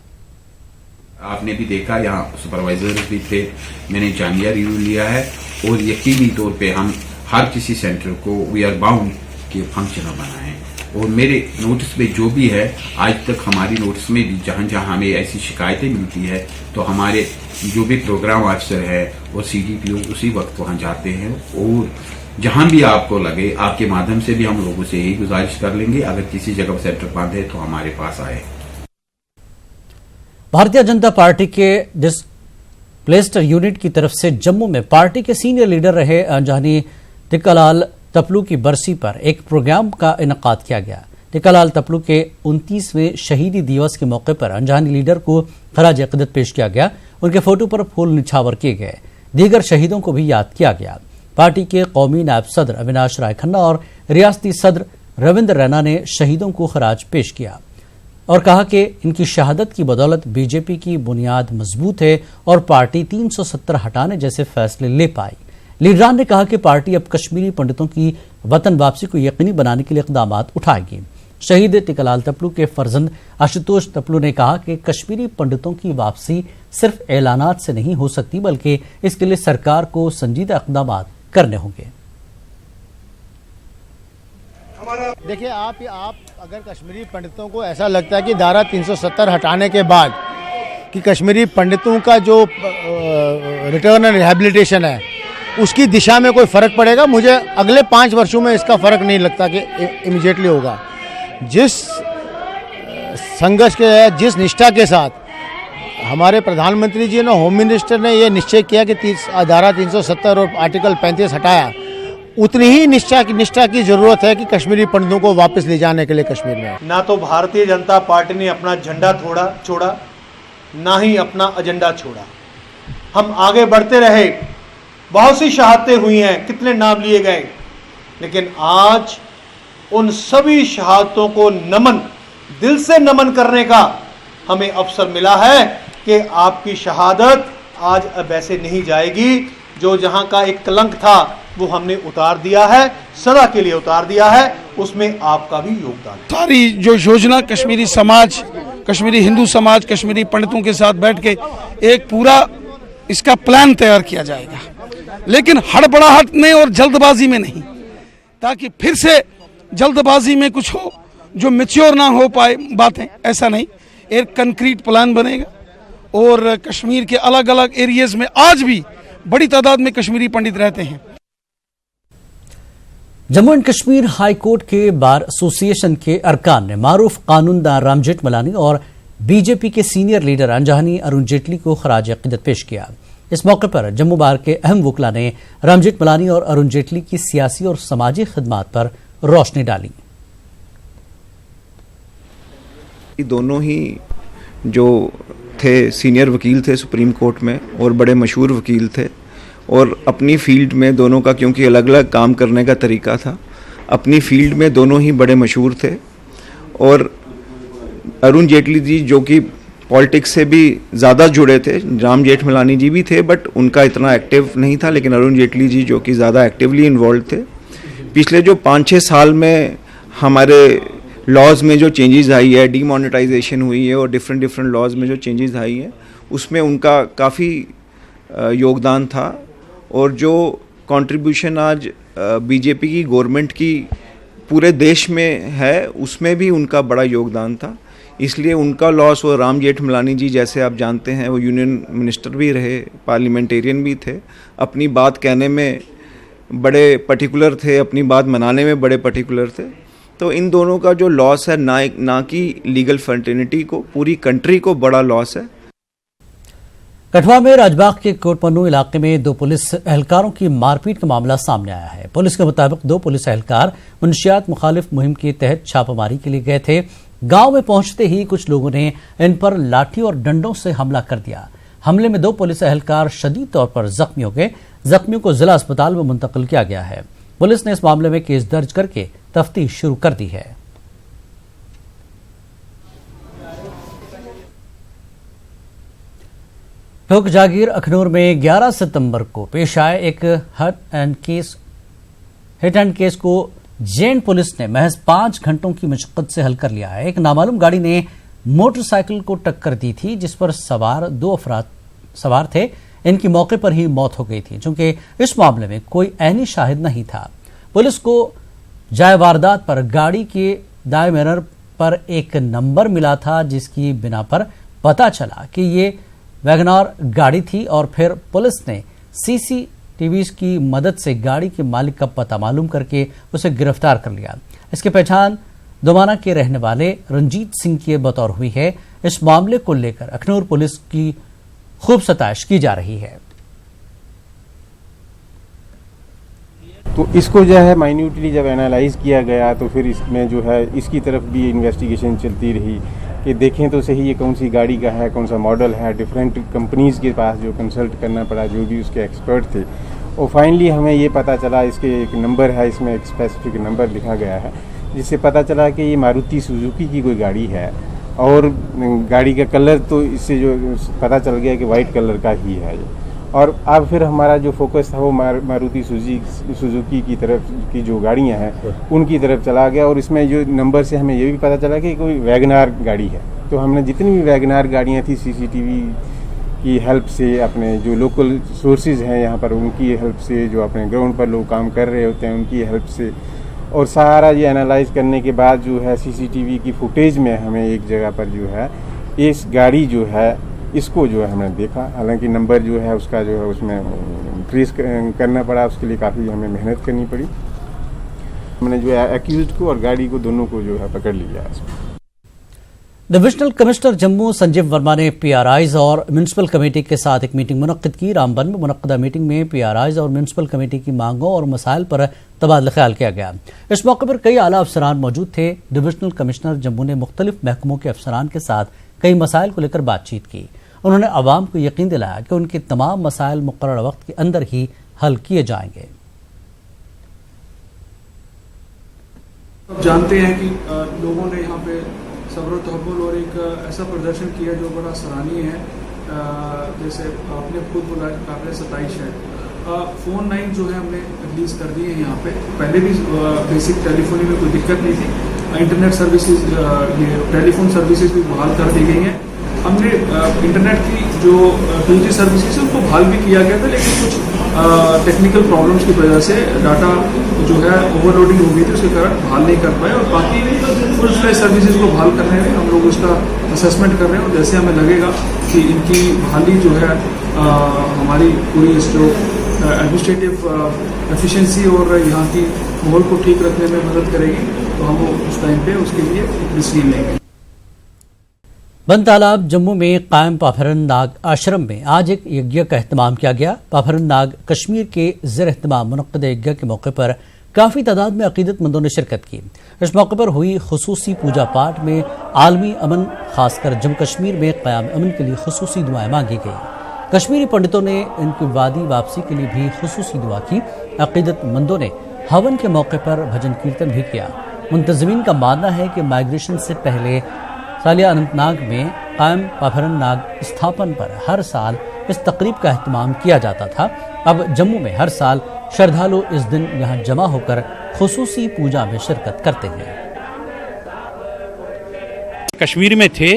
Speaker 20: आपने भी देखा यहाँ सुपरवाइजर भी थे, मैंने जामिया रिव्यू लिया है और यकीनी तौर पे हम हर किसी सेंटर को वी आर बाउंड के फंक्शनल बनाएं। और मेरे नोटिस में जो भी है, आज तक हमारी नोटिस में भी जहाँ जहाँ हमें ऐसी शिकायतें मिलती है तो हमारे जो भी प्रोग्राम ऑफिसर है और CDPO उसी वक्त वहाँ जाते हैं और जहां भी आपको लगे, आपके माध्यम से भी हम लोगों से यही गुजारिश कर लेंगे, अगर किसी जगह सेंटर बंद है तो हमारे पास आए।
Speaker 1: भारतीय जनता पार्टी के डिस्प्लेस्ड यूनिट की तरफ से जम्मू में पार्टी के सीनियर लीडर रहे अंजानी टिक्कालाल तपलू की बरसी पर एक प्रोग्राम का इनेकाद किया गया। टिक्कालाल तपलू के 29वें शहीदी दिवस के मौके पर अंजानी लीडर को खराज अकीदत पेश किया गया। उनके फोटो पर फूल निछावर किए गए। दीगर शहीदों को भी याद किया गया। पार्टी के कौमी नायब सदर अविनाश राय खन्ना और रियासती सदर रविंद्र रैना ने शहीदों को खराज पेश किया और कहा कि इनकी शहादत की बदौलत बीजेपी की बुनियाद मजबूत है और पार्टी 370 हटाने जैसे फैसले ले पाई। लीडरान ने कहा कि पार्टी अब कश्मीरी पंडितों की वतन वापसी को यकीनी बनाने के लिए इकदाम उठाएगी। शहीद टिक्कालाल तपलू के फर्जंद आशुतोष तपलू ने कहा कि कश्मीरी पंडितों की वापसी सिर्फ ऐलानात से नहीं हो सकती, बल्कि इसके लिए सरकार को संजीदा इकदाम करने होंगे।
Speaker 21: देखिए, आप अगर कश्मीरी पंडितों को ऐसा लगता है कि धारा 370 हटाने के बाद कि कश्मीरी पंडितों का जो रिटर्न एंड रिहैबिलिटेशन है उसकी दिशा में कोई फ़र्क पड़ेगा, मुझे अगले 5 वर्षों में इसका फ़र्क नहीं लगता कि इमीडिएटली होगा। जिस संघर्ष के जिस निष्ठा के साथ हमारे प्रधानमंत्री जी ने, होम मिनिस्टर ने ये निश्चय किया कि धारा 370 और आर्टिकल 35 हटाया, उतनी ही निष्ठा की जरूरत है कि कश्मीरी पंडितों को वापस ले जाने के लिए कश्मीर में।
Speaker 2: ना तो भारतीय जनता पार्टी ने अपना झंडा छोड़ा, ना ही अपना एजेंडा छोड़ा। हम आगे बढ़ते रहे, बहुत सी शहादतें हुई हैं, कितने नाम लिए गए, लेकिन आज उन सभी शहादतों को नमन, दिल से नमन करने का हमें अवसर मिला है कि आपकी शहादत आज अब ऐसे नहीं जाएगी। जो जहां का एक कलंक था वो हमने उतार दिया है, सदा के लिए उतार दिया है, उसमें आपका भी योगदान है।
Speaker 22: सारी जो योजना कश्मीरी समाज, कश्मीरी हिंदू समाज, कश्मीरी पंडितों के साथ बैठ के एक पूरा इसका प्लान तैयार किया जाएगा, लेकिन हड़बड़ाहट में और जल्दबाजी में नहीं, ताकि फिर से जल्दबाजी में कुछ हो जो मैच्योर ना हो पाए बातें, ऐसा नहीं। एक कंक्रीट प्लान बनेगा और कश्मीर के अलग अलग एरियाज में आज भी बड़ी तादाद में कश्मीरी पंडित रहते हैं।
Speaker 1: Jammu and Kashmir high court के बार एसोसिएशन के अरकान ने मारूफ कानूनदान राम जेठमलानी और बीजेपी के सीनियर लीडर अंजानी अरुण जेटली को खराज अकीदत पेश किया। इस मौके पर जम्मू बार के अहम वकला ने राम जेठमलानी और अरुण जेटली की सियासी और समाजी खिदमात पर रोशनी डाली।
Speaker 23: दोनों ही जो थे सीनियर वकील थे सुप्रीम कोर्ट में और बड़े मशहूर वकील थे, और अपनी फील्ड में दोनों का, क्योंकि अलग अलग काम करने का तरीका था, अपनी फील्ड में दोनों ही बड़े मशहूर थे। और अरुण जेटली जी जो कि पॉलिटिक्स से भी ज़्यादा जुड़े थे, राम जेठमलानी जी भी थे बट उनका इतना एक्टिव नहीं था, लेकिन अरुण जेटली जी जो कि ज़्यादा एक्टिवली इन्वॉल्व थे। पिछले जो 5-6 साल में हमारे लॉज में जो चेंजेस आई है, डीमोनेटाइजेशन हुई है और डिफरेंट लॉज में जो चेंजेस आई है, उसमें उनका काफ़ी योगदान था। और जो कंट्रीब्यूशन आज बीजेपी की गवर्नमेंट की पूरे देश में है, उसमें भी उनका बड़ा योगदान था। इसलिए उनका लॉस, और राम जेठमलानी जी जैसे आप जानते हैं वो यूनियन मिनिस्टर भी रहे, पार्लियामेंटेरियन भी थे, अपनी बात कहने में बड़े पर्टिकुलर थे, अपनी बात मनाने में बड़े पर्टिकुलर थे। तो इन दोनों का जो लॉस है, ना कि लीगल फर्टिनिटी को, पूरी कंट्री को बड़ा लॉस है।
Speaker 1: कठुआ में राजबाग के कोटपन्नू इलाके में 2 पुलिस एहलकारों की मारपीट का मामला सामने आया है। पुलिस के मुताबिक 2 पुलिस एहलकार मुनशियात मुखालिफ मुहिम के तहत छापामारी के लिए गए थे। गांव में पहुंचते ही कुछ लोगों ने इन पर लाठी और डंडों से हमला कर दिया। हमले में 2 पुलिस एहलकार शदीद तौर पर जख्मी हो गए। जख्मियों को जिला अस्पताल में मुंतकिल किया गया है। पुलिस ने इस मामले में केस दर्ज करके तफ्तीश शुरू कर दी है। ठोक जागीर अखनूर में 11 सितंबर को पेश आए एक हिट एंड केस को जैन पुलिस ने महज 5 घंटों की मशक्कत से हल कर लिया है। एक नामालूम गाड़ी ने मोटरसाइकिल को टक्कर दी थी जिस पर सवार 2 अफराद सवार थे। इनकी मौके पर ही मौत हो गई थी, चूंकि इस मामले में कोई ऐनी शाहिद नहीं था। पुलिस को जाए वारदात पर गाड़ी के दाएं मिरर पर एक नंबर मिला था, जिसकी बिना पर पता चला कि ये वैगनार गाड़ी थी, और फिर पुलिस ने CCTVs की मदद से गाड़ी के मालिक का पता मालूम करके उसे गिरफ्तार कर लिया। इसकी पहचान दोमाना के रहने वाले रंजीत सिंह के बतौर हुई है। इस मामले को लेकर अखनूर पुलिस की खूब सताइश की जा रही है।
Speaker 3: तो इसको जो है माइन्यूटली जब एनालाइज किया गया तो फिर इसमें जो है इसकी तरफ भी इन्वेस्टिगेशन चलती रही कि देखें तो सही ये कौन सी गाड़ी का है, कौन सा मॉडल है। डिफरेंट कंपनीज़ के पास जो कंसल्ट करना पड़ा, जो भी उसके एक्सपर्ट थे, और फाइनली हमें ये पता चला इसके एक नंबर है, इसमें एक स्पेसिफिक नंबर लिखा गया है जिससे पता चला कि ये मारुति सुजुकी की कोई गाड़ी है। और गाड़ी का कलर तो इससे जो पता चल गया कि वाइट कलर का ही है ये। और अब फिर हमारा जो फोकस था वो मारुति सुजुकी की तरफ की जो गाड़ियां हैं उनकी तरफ चला गया। और इसमें जो नंबर से हमें ये भी पता चला कि कोई वैगनार गाड़ी है। तो हमने जितनी भी वैगनार गाड़ियां थी CCTV की हेल्प से, अपने जो लोकल सोर्सेज हैं यहाँ पर उनकी हेल्प से, जो अपने ग्राउंड पर लोग काम कर रहे होते हैं उनकी हेल्प से, और सारा ये एनालाइज करने के बाद जो है CCTV की फुटेज में हमें एक जगह पर जो है इस गाड़ी जो है इसको जो है हमने देखा। हालांकि नंबर जो है उसका जो है उसमें ट्रेस करना पड़ा, उसके लिए काफ़ी हमें मेहनत करनी पड़ी। हमने जो है एक्यूज्ड को और गाड़ी को दोनों को जो है पकड़ लिया है।
Speaker 1: डिविजनल कमिश्नर जम्मू संजीव वर्मा ने PRIs और म्यूनिसिपल कमेटी के साथ एक मीटिंग मुनक्किद की। रामबन में मुनक्किदा मीटिंग में PRIs और म्यूनिसिपल कमेटी की मांगों और मसाइल पर तबादला ख्याल किया गया। इस मौके पर कई आला अफसरान मौजूद थे। डिविजनल कमिश्नर जम्मू ने मुख्तलिफ महकमों के अफसरान के साथ कई मसाइल को लेकर बातचीत की। उन्होंने अवाम को यकीन दिलाया कि उनके तमाम मसाइल मुकर्रर वक्त के अंदर ही हल किए जाएंगे।
Speaker 4: अब जानते हैं कि लोगों ने यहाँ पे सब्र तहम्मुल और एक ऐसा प्रदर्शन किया जो बड़ा सराहनीय है। जैसे आपने खुद बोला काबिल सताइश है। फ़ोन 9 जो है हमने रिलीज़ कर दिए हैं यहाँ पे। पहले भी बेसिक टेलीफोनी में कोई दिक्कत नहीं थी। इंटरनेट सर्विसेज, ये टेलीफोन सर्विसेज भी बहाल कर दी गई हैं। हमने इंटरनेट की जो 2G सर्विसेज है उनको बहाल भी किया गया था, लेकिन कुछ टेक्निकल प्रॉब्लम्स की वजह से डाटा जो है ओवरलोडिंग हो गई थी, उसके कारण बहाल नहीं कर पाए। और बाकी फुल फ्लैश सर्विसेज को बहाल करने में हम लोग उसका असेसमेंट कर रहे हैं। और जैसे हमें लगेगा कि इनकी बहाली जो है हमारी पूरी इस जो एडमिनिस्ट्रेटिव एफिशिएंसी और यहाँ की माहौल को ठीक रखने में मदद करेगी, तो हम उस टाइम पे उसके लिए डिसीजन लेंगे।
Speaker 1: बंद तालाब जम्मू में कायम पाफरन नाग आश्रम में आज एक यज्ञ का एहतमाम किया गया। पाफरन नाग कश्मीर के ज़ेर एहतमाम मुनक्किद यज्ञ के मौके पर काफ़ी तादाद में अकीदतमंदों ने शिरकत की। इस मौके पर हुई खुसूसी पूजा पाठ में आलमी अमन, खासकर जम्मू कश्मीर में क़याम अमन के लिए खुसूसी दुआएं मांगी गई। कश्मीरी पंडितों ने इनकी वादी वापसी के लिए भी खुसूसी दुआ की। अकीदतमंदों ने हवन के मौके पर भजन कीर्तन भी किया। मुंतज़मीन का मानना है कि माइग्रेशन से पहले सालिया अनंतनाग में कायम पाफरन नाग स्थापन पर हर साल इस तकरीब का एहतमाम किया जाता था। अब जम्मू में हर साल श्रद्धालु इस दिन यहाँ जमा होकर खुसूसी पूजा में शिरकत करते हैं।
Speaker 7: कश्मीर में थे,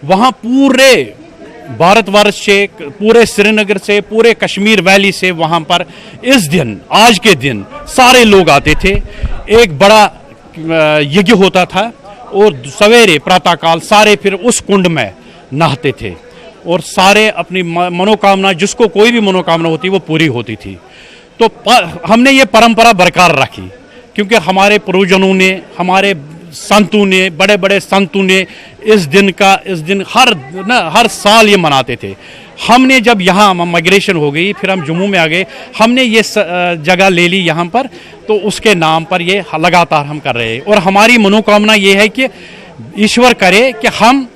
Speaker 7: वहाँ पूरे भारतवर्ष से, पूरे श्रीनगर से, पूरे कश्मीर वैली से वहाँ पर इस दिन, आज के दिन सारे लोग आते थे। एक बड़ा यज्ञ होता था और सवेरे प्रातःकाल सारे फिर उस कुंड में नहाते थे और सारे अपनी मनोकामना, जिसको कोई भी मनोकामना होती वो पूरी होती थी। तो हमने ये परंपरा बरकरार रखी क्योंकि हमारे पूर्वजनों ने, हमारे संतों ने, बड़े बड़े संतों ने इस दिन हर साल ये मनाते थे। हमने जब यहाँ माइग्रेशन हो गई, फिर हम जम्मू में आ गए, हमने ये जगह ले ली यहाँ पर, तो उसके नाम पर ये लगातार हम कर रहे हैं। और हमारी मनोकामना ये है कि ईश्वर करे कि हम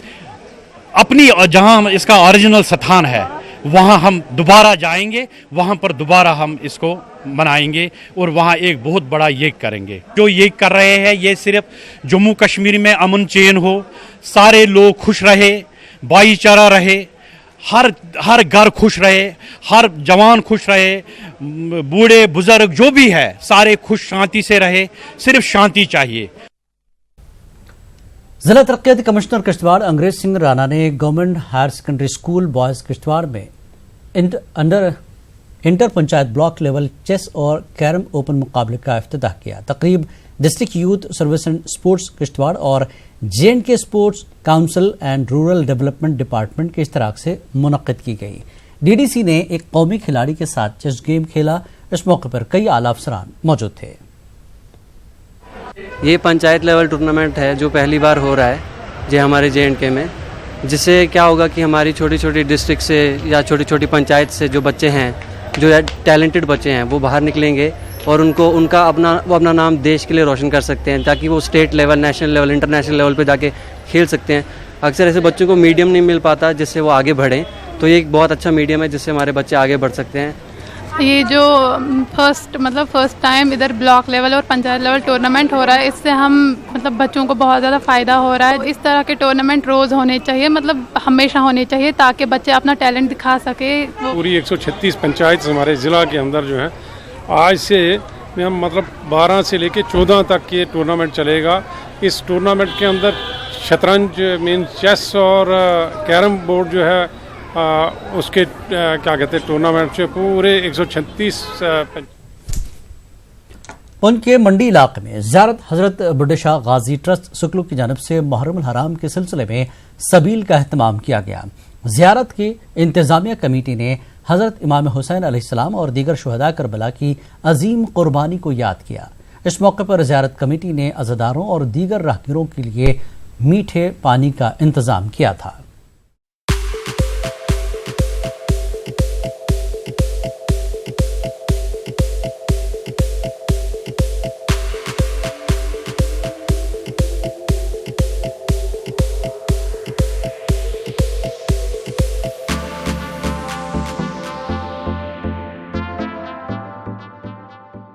Speaker 7: अपनी जहाँ इसका ओरिजिनल स्थान है वहाँ हम दोबारा जाएंगे, वहाँ पर दोबारा हम इसको मनाएंगे और वहाँ एक बहुत बड़ा यज्ञ करेंगे। जो यज्ञ कर रहे हैं ये सिर्फ जम्मू कश्मीर में अमन चैन हो, सारे लोग खुश रहे, भाईचारा रहे, हर घर खुश रहे, हर जवान खुश रहे, बूढ़े बुजुर्ग जो भी है सारे खुश शांति से रहे, सिर्फ शांति चाहिए।
Speaker 1: जिला तरक्याती कमिश्नर किश्तवाड़ अंग्रेज सिंह राणा ने government higher secondary school boys Kishtwar में inter panchayat block level chess और कैरम ओपन मुकाबले का इफ्तिताह किया। तकरीब district youth service and sports Kishtwar और J&K sports council and rural development department के इश्तराक से मुनक्किद की गई। डीडीसी ने एक कौमी खिलाड़ी के साथ चेस गेम खेला। इस मौके पर कई आला अफसरान मौजूद थे।
Speaker 6: ये पंचायत लेवल टूर्नामेंट है जो पहली बार हो रहा है जो हमारे JNK में, जिससे क्या होगा कि हमारी छोटी छोटी डिस्ट्रिक्ट से या छोटी छोटी पंचायत से जो बच्चे हैं, जो टैलेंटेड बच्चे हैं, वो बाहर निकलेंगे और वो अपना नाम देश के लिए रोशन कर सकते हैं, ताकि वो state level, national level, international level पे जाके खेल सकते हैं। अक्सर ऐसे बच्चों को मीडियम नहीं मिल पाता जिससे वो आगे बढ़ें, तो ये एक बहुत अच्छा मीडियम है जिससे हमारे बच्चे आगे बढ़ सकते हैं।
Speaker 8: ये जो फर्स्ट टाइम इधर ब्लॉक लेवल और पंचायत लेवल टूर्नामेंट हो रहा है, इससे हम बच्चों को बहुत ज़्यादा फ़ायदा हो रहा है। इस तरह के टूर्नामेंट रोज़ होने चाहिए, हमेशा होने चाहिए, ताकि बच्चे अपना टैलेंट दिखा सके।
Speaker 9: पूरी 136 पंचायत हमारे ज़िला के अंदर जो है, आज से हम 12 से लेके 14 तक ये टूर्नामेंट चलेगा। इस टूर्नामेंट के अंदर शतरंज मीन चेस और कैरम बोर्ड जो है उसके क्या कहते हैं टूर्नामेंट से पूरे 136
Speaker 1: उनके मंडी इलाके में ज़ियारत हजरत बुड्ढे शाह गाजी ट्रस्ट सुकलू की जानिब से मुहर्रम अल हराम के सिलसिले में सबील का एहतमाम किया गया। ज़ियारत की इंतजामिया कमेटी ने हजरत इमाम हुसैन अलैहिस्सलाम और दीगर शुहदा करबला की अजीम कुर्बानी को याद किया। इस मौके पर ज़ियारत कमेटी ने अज़ादारों और दीगर राहगीरों के लिए मीठे पानी का इंतजाम किया था।